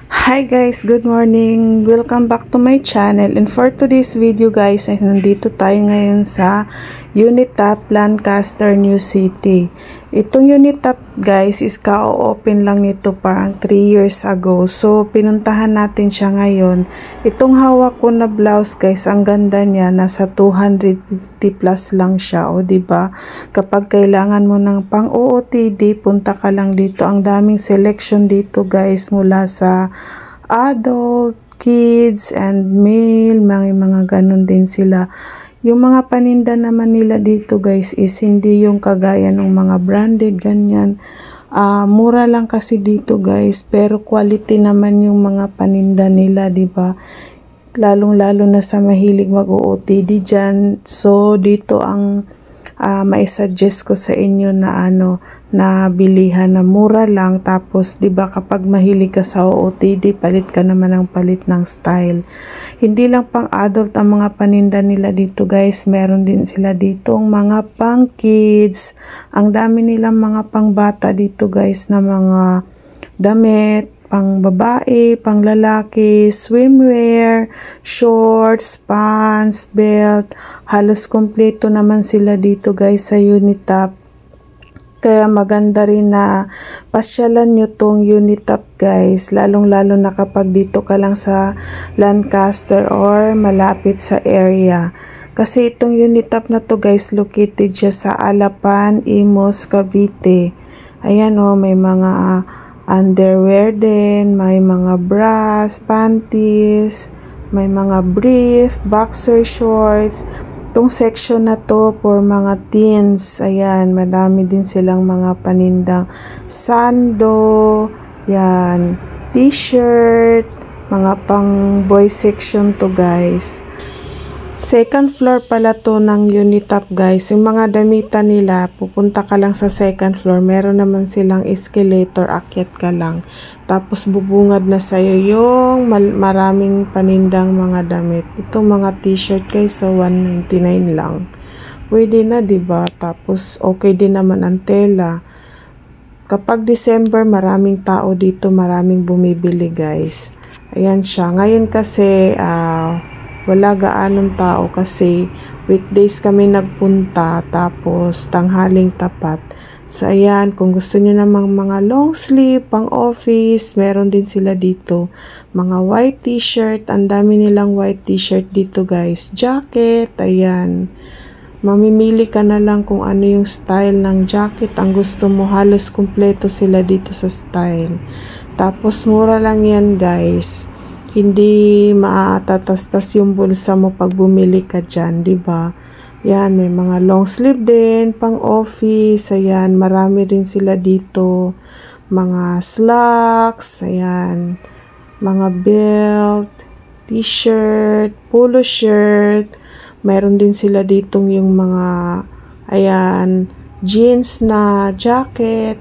Hi guys, good morning. Welcome back to my channel. And for today's video guys, ay nandito tayo ngayon sa Unitap Lancaster, New City. Itong Unitap guys is ka-open lang nito parang 3 years ago. So pinuntahan natin siya ngayon. Itong hawak ko na blouse guys, ang ganda niya, nasa 250 plus lang siya, o diba? Kapag kailangan mo ng pang OOTD, punta ka lang dito. Ang daming selection dito guys, mula sa adult, kids, and male, mga ganun din sila. Yung mga paninda naman nila dito guys is hindi yung kagaya ng mga branded ganyan. Mura lang kasi dito guys, pero quality naman yung mga paninda nila, di ba? Lalong-lalo na sa mahilig mag-OOTD diyan. So dito ang mai-suggest ko sa inyo na na bilihan na mura lang. Tapos 'di ba, kapag mahilig ka sa OOTD, palit ka naman ng palit ng style. Hindi lang pang adult ang mga paninda nila dito guys, meron din sila dito mga pang kids. Ang dami nilang mga pang bata dito guys, na mga damit, pang babae, pang lalaki, swimwear, shorts, pants, belt. Halos kompleto naman sila dito guys sa Unitap. Kaya maganda rin na pasyalan nyo tong Unitap guys, lalong-lalo na kapag dito ka lang sa Lancaster or malapit sa area. Kasi itong Unitap na to guys, located siya sa Alapan, Imus, Cavite. Ayan may mga underwear din, may mga bras, panties, may mga brief, boxer shorts. Itong section na to for mga teens. Ayan, madami din silang mga panindang sando, yan, t-shirt, mga pang boy section to guys. Second floor pala to ng Unitap guys. Yung mga damitan nila, pupunta ka lang sa second floor. Meron naman silang escalator, akyat ka lang. Tapos bubungad na sa'yo yung maraming panindang mga damit. Itong mga t-shirt guys, so 199 lang. Pwede na, diba? Tapos okay din naman ang tela. Kapag December, maraming tao dito, maraming bumibili guys. Ayan siya. Ngayon kasi wala gaanong tao kasi weekdays kami nagpunta, tapos tanghaling tapat. So ayan, kung gusto niyo namang mga long sleeve, pang office, meron din sila dito. Mga white t-shirt, ang dami nilang white t-shirt dito guys. Jacket, ayan. Mamimili ka na lang kung ano yung style ng jacket ang gusto mo. Halos kumpleto sila dito sa style. Tapos mura lang yan guys. Hindi maatatastas yung bulsa mo pag bumili ka dyan, diba? Yan, may mga long sleeve din, pang office, ayan, marami rin sila dito. Mga slacks, ayan, mga belt, t-shirt, polo shirt, mayroon din sila ditong yung mga, ayan, jeans na jacket.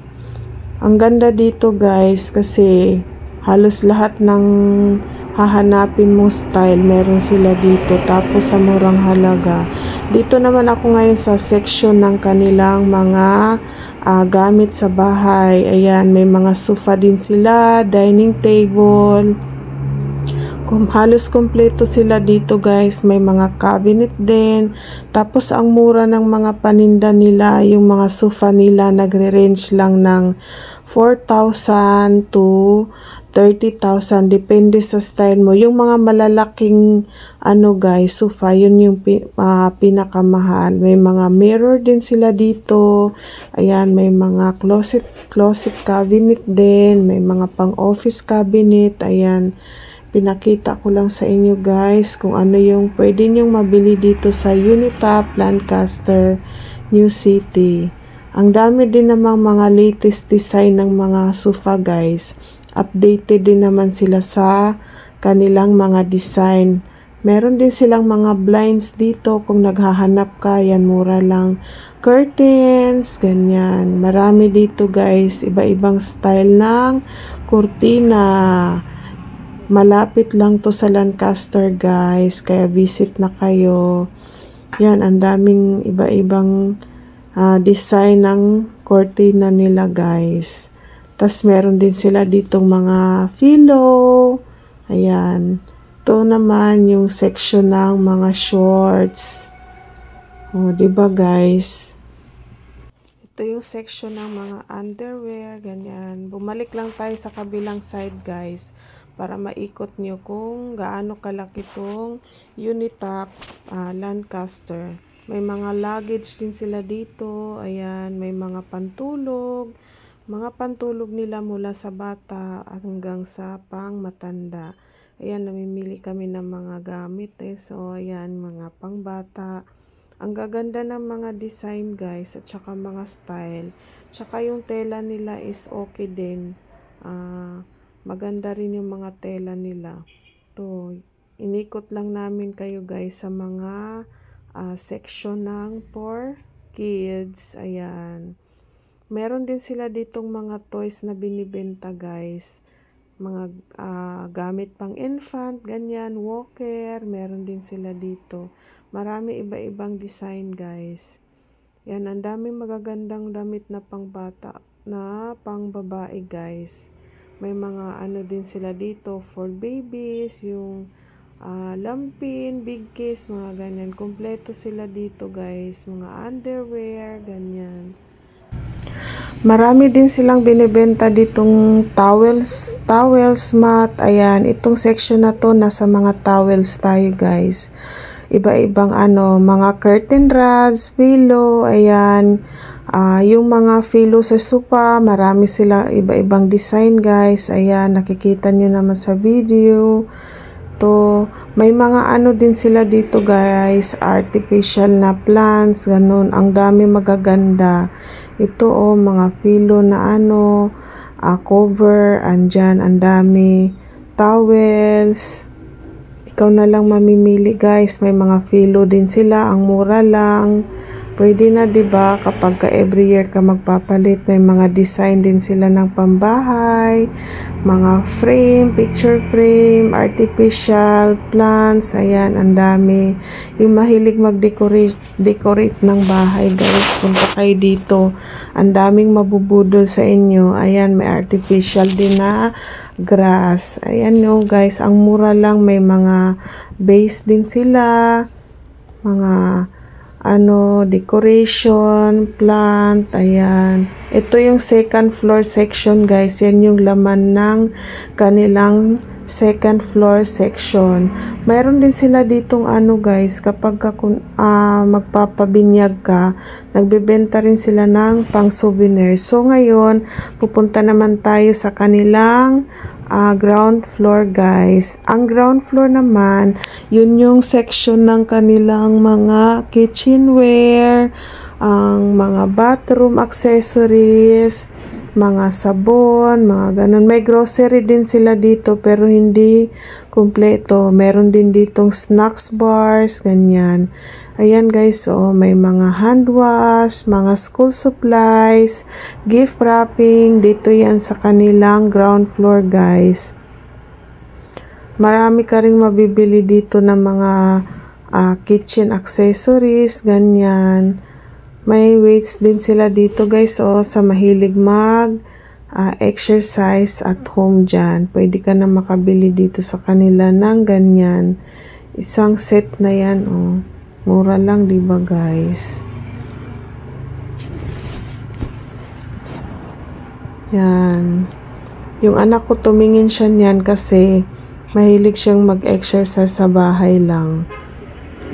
Ang ganda dito guys kasi halos lahat ng hahanapin mong style, meron sila dito. Tapos sa murang halaga. Dito naman ako ngayon sa section ng kanilang mga gamit sa bahay. Ayan, may mga sofa din sila, dining table. Halos kompleto sila dito guys. May mga cabinet din. Tapos ang mura ng mga paninda nila, yung mga sofa nila nagre-range lang ng 4,000 to 30,000, depende sa style mo. Yung mga malalaking guys, sofa, yun yung pinakamahal. May mga mirror din sila dito. Ayan, may mga closet cabinet din, may mga pang office cabinet. Ayan, pinakita ko lang sa inyo guys kung ano yung pwede nyong mabili dito sa Unitap Lancaster, New City. Ang dami din namang mga latest design ng mga sofa guys. Updated din naman sila sa kanilang mga design. Meron din silang mga blinds dito kung naghahanap ka, yan, mura lang. Curtains, ganyan. Marami dito guys, iba-ibang style ng kurtina. Malapit lang to sa Lancaster guys, kaya visit na kayo. Yan, ang daming iba-ibang design ng kurtina nila guys. Tas meron din sila ditong mga pillow. Ayan. Ito naman yung section ng mga shorts. O, diba guys? Ito yung section ng mga underwear, ganyan. Bumalik lang tayo sa kabilang side guys para maikot nyo kung gaano kalaki itong Unitap Lancaster. May mga luggage din sila dito. Ayan, may mga pantulog. Mga pantulog nila mula sa bata hanggang sa pang matanda. Ayan, namimili kami ng mga gamit So, ayan, mga pang bata. Ang gaganda ng mga design guys at saka mga style. Tsaka yung tela nila is okay din. Maganda rin yung mga tela nila. To, inikot lang namin kayo guys sa mga section ng for kids. Ayan. Meron din sila ditong mga toys na binibenta guys. Mga gamit pang infant, ganyan, walker, meron din sila dito. Marami iba-ibang design guys. Yan, ang daming magagandang damit na pang bata, na pang babae guys. May mga ano din sila dito for babies, yung lampin, big case, mga ganyan. Kompleto sila dito guys, mga underwear, ganyan. Marami din silang binibenta ditong towels mat. Ayan, itong section na to nasa mga towels tayo guys. Iba-ibang mga curtain rods, pillow, ayan. Yung mga pillow sa sofa, marami sila iba-ibang design guys. Ayan, nakikita nyo naman sa video. To, may mga din sila dito guys, artificial na plants, ganun. Ang dami magaganda. Ito mga pillow na cover, andyan, ang dami. Towels. Ikaw na lang mamimili guys, may mga pillow din sila, ang mura lang. Pwede na 'di ba kapag every year ka magpapalit, may mga design din sila ng pambahay, mga frame, picture frame, artificial plants, ayan, ang dami. Yung mahilig mag-decorate ng bahay guys, punta kayo dito. Ang daming mabubudol sa inyo. Ayan, may artificial din na grass. Ayan guys, ang mura lang, may mga base din sila, mga decoration, plant, ayan. Ito yung second floor section guys. Yan yung laman ng kanilang second floor section. Mayroon din sila ditong guys, kapag magpapabinyag ka, nagbebenta rin sila ng pang souvenir. So ngayon, pupunta naman tayo sa kanilang ground floor guys. Ang ground floor naman, yun yung section ng kanilang mga kitchenware, ang mga bathroom accessories, mga sabon, mga ganun. May grocery din sila dito pero hindi kumpleto. Meron din ditong snacks bars, ganyan. Ayan guys, may mga hand wash, mga school supplies, gift wrapping. Dito yan sa kanilang ground floor guys. Marami ka ring mabibili dito ng mga kitchen accessories, ganyan. May weights din sila dito guys, sa mahilig exercise at home dyan. Pwede ka na makabili dito sa kanila ng ganyan. Isang set na yan, mura lang, diba guys? Yan. Yung anak ko tumingin siya niyan kasi mahilig siyang mag-exercise sa bahay lang.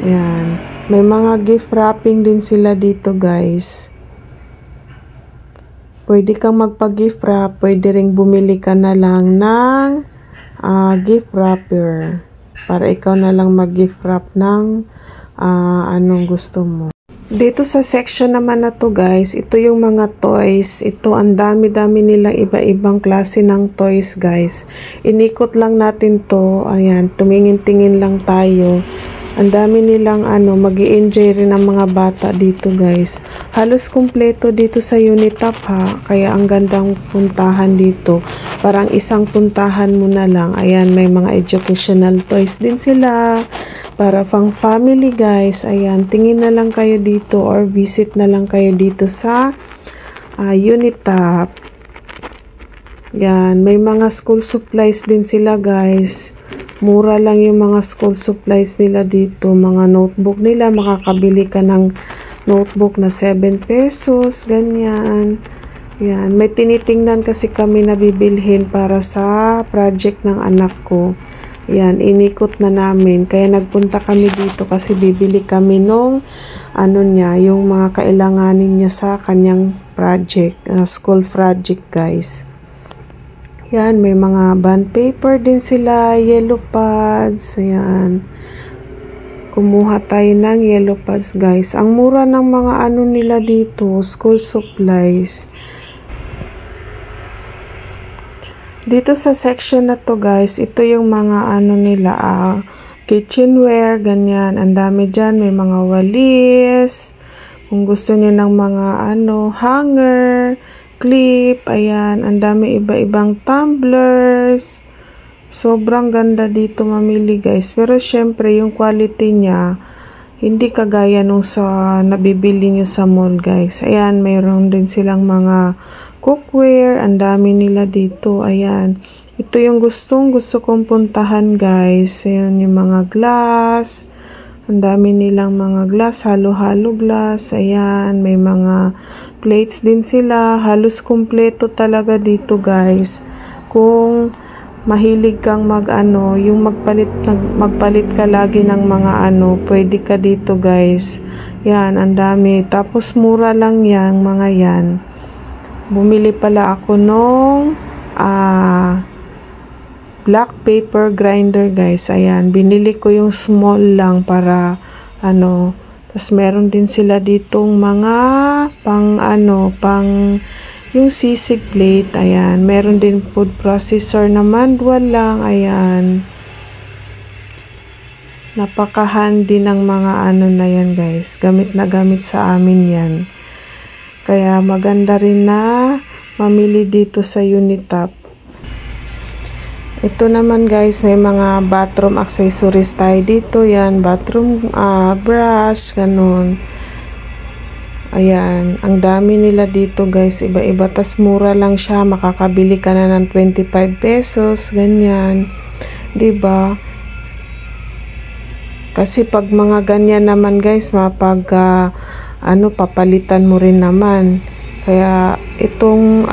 Yan. May mga gift wrapping din sila dito guys. Pwede kang magpa-gift wrap. Pwede ring bumili ka na lang ng gift wrapper. Para ikaw na lang mag-gift wrap ng anong gusto mo. Dito sa section naman na to guys, ito yung mga toys. Ito, ang dami-dami nilang iba-ibang klase ng toys guys. Inikot lang natin to. Ayan, tumingin-tingin lang tayo. Ang dami nilang magi-enjoy rin ang mga bata dito guys. Halos kumpleto dito sa Unitap kaya ang gandang puntahan dito. Parang isang puntahan mo na lang. Ayan, may mga educational toys din sila para pang family guys. Ayan, tingin na lang kayo dito or visit na lang kayo dito sa Unitap. Yan, may mga school supplies din sila guys. Mura lang yung mga school supplies nila dito. Mga notebook nila, makakabili ka ng notebook na 7 pesos, ganyan. Yan, may tinitingnan kasi kami na bibilhin para sa project ng anak ko. Yan, inikot na namin. Kaya nagpunta kami dito kasi bibili kami nung yung mga kailanganin niya sa kanyang project, school project guys. Yan, may mga bond paper din sila, yellow pads, ayan. Kumuha tayo ng yellow pads guys. Ang mura ng mga nila dito, school supplies. Dito sa section na to guys, ito yung mga nila, kitchenware, ganyan. Ang dami dyan, may mga walis. Kung gusto niyo ng mga hanger, clip, ayan. Ang dami iba-ibang tumblers. Sobrang ganda dito mamili guys. Pero syempre, yung quality niya, hindi kagaya nung sa nabibili niyo sa mall guys. Ayan, mayroon din silang mga cookware. Ang dami nila dito. Ayan. Ito yung gusto kong puntahan guys. Ayan yung mga glass. Ang dami nilang mga glass. Halo-halo glass. Ayan. May mga plates din sila. Halos kumpleto talaga dito guys. Kung mahilig kang yung magpalit ka lagi ng mga pwede ka dito guys. Yan, ang dami. Tapos mura lang yan, mga yan. Bumili pala ako nung black paper grinder guys. Ayan, binili ko yung small lang para tapos meron din sila ditong mga pang yung sisig plate. Ayan, meron din food processor na manual lang. Ayan, napaka-handy ng mga na yan guys. Gamit na gamit sa amin yan. Kaya maganda rin na mamili dito sa Unitap. Ito naman guys, may mga bathroom accessories tayo dito. Yan, bathroom brush, ganun. Ayan, ang dami nila dito guys, iba-iba. Tas mura lang siya, makakabili ka na ng 25 pesos, ganyan. 'Di ba? Kasi pag mga ganyan naman guys, papalitan mo rin naman. Kaya itong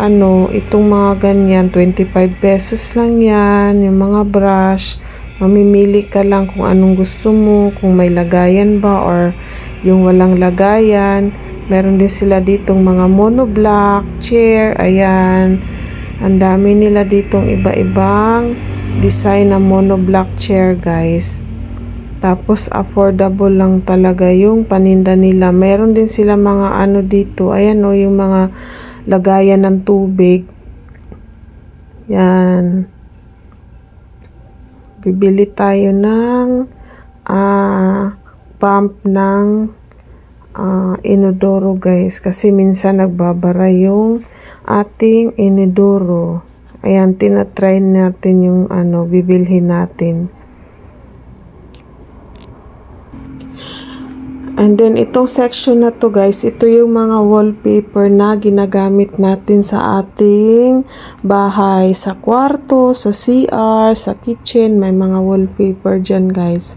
mga ganyan, 25 pesos lang yan. Yung mga brush, mamimili ka lang kung anong gusto mo, kung may lagayan ba or yung walang lagayan. Meron din sila ditong mga monoblock chair. Ayan, ang dami nila ditong iba-ibang design na monoblock chair guys. Tapos affordable lang talaga yung paninda nila. Meron din sila mga dito. Ayan yung mga lagayan ng tubig. Yan. Bibili tayo ng pump ng inodoro guys. Kasi minsan nagbabara yung ating inodoro. Ayan, tinatry natin yung bibilhin natin. And then, itong section na to guys, ito yung mga wallpaper na ginagamit natin sa ating bahay. Sa kwarto, sa CR, sa kitchen, may mga wallpaper dyan guys.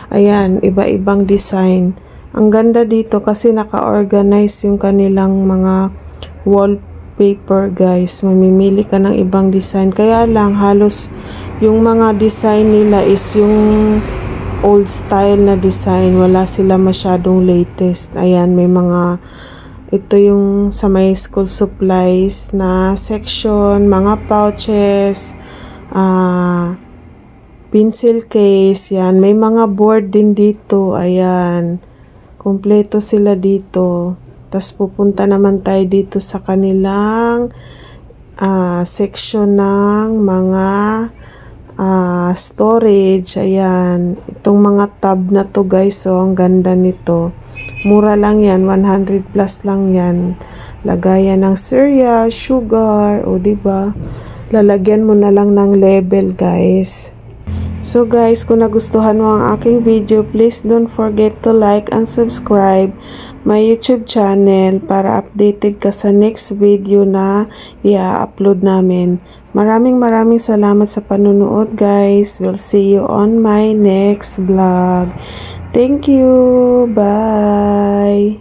Ayan, iba-ibang design. Ang ganda dito kasi naka-organize yung kanilang mga wallpaper guys. Mamimili ka ng ibang design. Kaya lang, halos yung mga design nila is yung old style na design. Wala sila masyadong latest. Ayan, may mga ito yung sa may school supplies na section, mga pouches, pencil case. Yan, may mga board din dito. Ayan, kompleto sila dito. Tapos pupunta naman tayo dito sa kanilang section ng mga storage. Ayan, itong mga tab na to guys, ang ganda nito. Mura lang yan, 100 plus lang yan. Lagayan ng cereal, sugar, diba? Lalagyan mo na lang ng label guys. So guys, kung nagustuhan mo ang aking video, please don't forget to like and subscribe my YouTube channel para updated ka sa next video na i-upload namin. Maraming salamat sa panunood guys. We'll see you on my next vlog. Thank you. Bye.